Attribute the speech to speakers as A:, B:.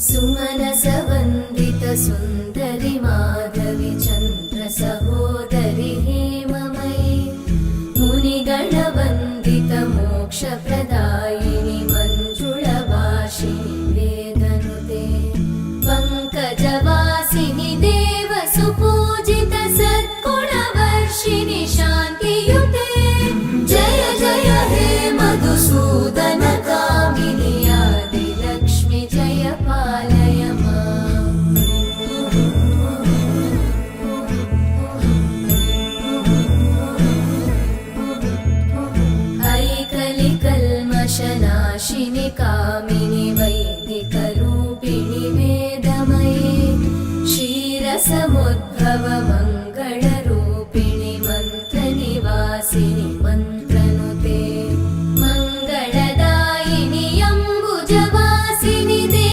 A: सुमनसवन्दित सुन्दरि माधवि चन्द्र सहोदरि हेममयि मुनिगणवन्दित मोक्षप्रदायिनि मञ्जुळभाषिणि वेदनुते पङ्कजवासिनि देवसुपूजित सद्गुणवर्षिणि शान्तियुते जय जय हे मधुसूदन कामिनि आदिलक्ष्मि जय पालय माम्। ऐकलिकल्मषनाशिनि कामि